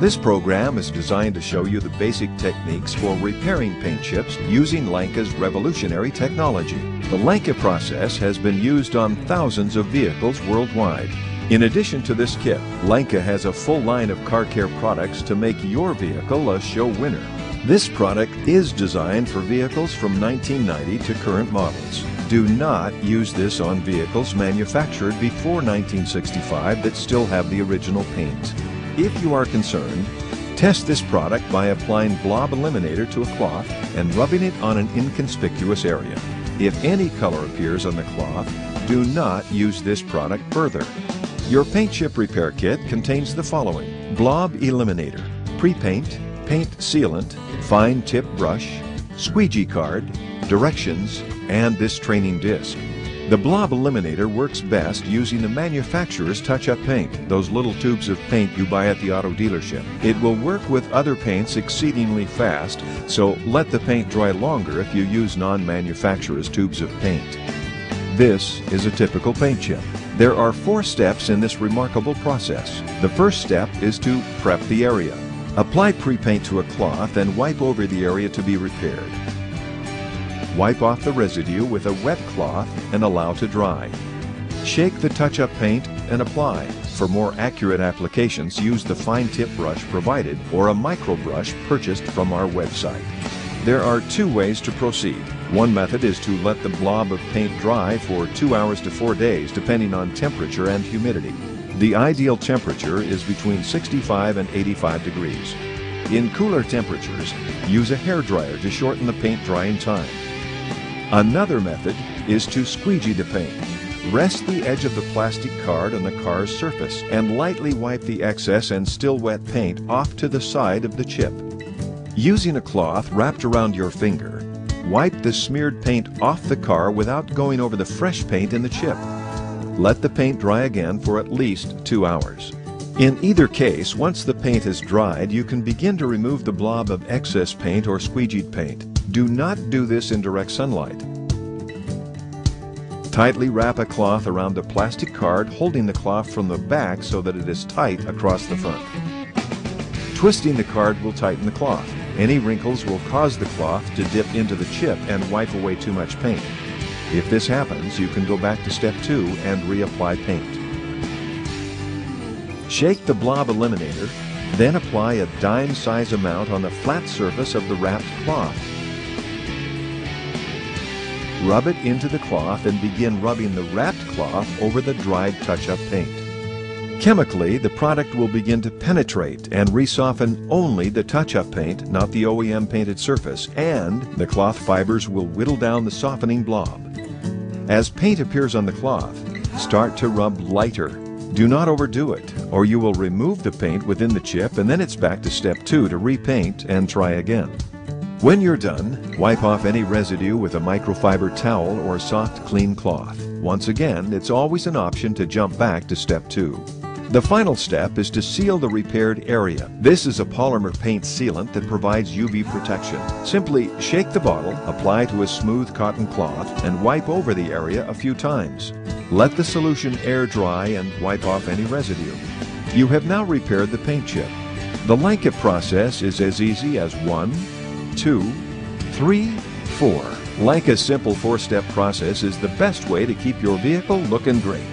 This program is designed to show you the basic techniques for repairing paint chips using Langka's revolutionary technology. The Langka process has been used on thousands of vehicles worldwide. In addition to this kit, Langka has a full line of car care products to make your vehicle a show winner. This product is designed for vehicles from 1990 to current models. Do not use this on vehicles manufactured before 1965 that still have the original paint. If you are concerned, test this product by applying BLOB Eliminator to a cloth and rubbing it on an inconspicuous area. If any color appears on the cloth, do not use this product further. Your paint chip repair kit contains the following: BLOB Eliminator, pre-paint, paint sealant, fine tip brush, squeegee card, directions, and this training disc. The BLOB Eliminator works best using the manufacturer's touch-up paint, those little tubes of paint you buy at the auto dealership. It will work with other paints exceedingly fast, so let the paint dry longer if you use non-manufacturer's tubes of paint. This is a typical paint chip. There are 4 steps in this remarkable process. The first step is to prep the area. Apply pre-paint to a cloth and wipe over the area to be repaired. Wipe off the residue with a wet cloth and allow to dry. Shake the touch-up paint and apply. For more accurate applications, use the fine tip brush provided or a micro brush purchased from our website. There are 2 ways to proceed. One method is to let the blob of paint dry for 2 hours to 4 days depending on temperature and humidity. The ideal temperature is between 65 and 85 degrees. In cooler temperatures, use a hairdryer to shorten the paint drying time. Another method is to squeegee the paint. Rest the edge of the plastic card on the car's surface and lightly wipe the excess and still wet paint off to the side of the chip. Using a cloth wrapped around your finger, wipe the smeared paint off the car without going over the fresh paint in the chip. Let the paint dry again for at least 2 hours. In either case, once the paint has dried, you can begin to remove the blob of excess paint or squeegeed paint. Do not do this in direct sunlight. Tightly wrap a cloth around the plastic card, holding the cloth from the back so that it is tight across the front. Twisting the card will tighten the cloth. Any wrinkles will cause the cloth to dip into the chip and wipe away too much paint. If this happens, you can go back to step 2 and reapply paint. Shake the BLOB Eliminator, then apply a dime-size amount on the flat surface of the wrapped cloth. Rub it into the cloth and begin rubbing the wrapped cloth over the dried touch-up paint. Chemically, the product will begin to penetrate and resoften only the touch-up paint, not the OEM painted surface, and the cloth fibers will whittle down the softening blob. As paint appears on the cloth, start to rub lighter. Do not overdo it, or you will remove the paint within the chip and then it's back to step 2 to repaint and try again. When you're done, wipe off any residue with a microfiber towel or soft, clean cloth. Once again, it's always an option to jump back to step 2. The final step is to seal the repaired area. This is a polymer paint sealant that provides UV protection. Simply shake the bottle, apply to a smooth cotton cloth, and wipe over the area a few times. Let the solution air dry and wipe off any residue. You have now repaired the paint chip. The Langka process is as easy as 1, 2, 3, 4. Langka's simple 4-step process is the best way to keep your vehicle looking great.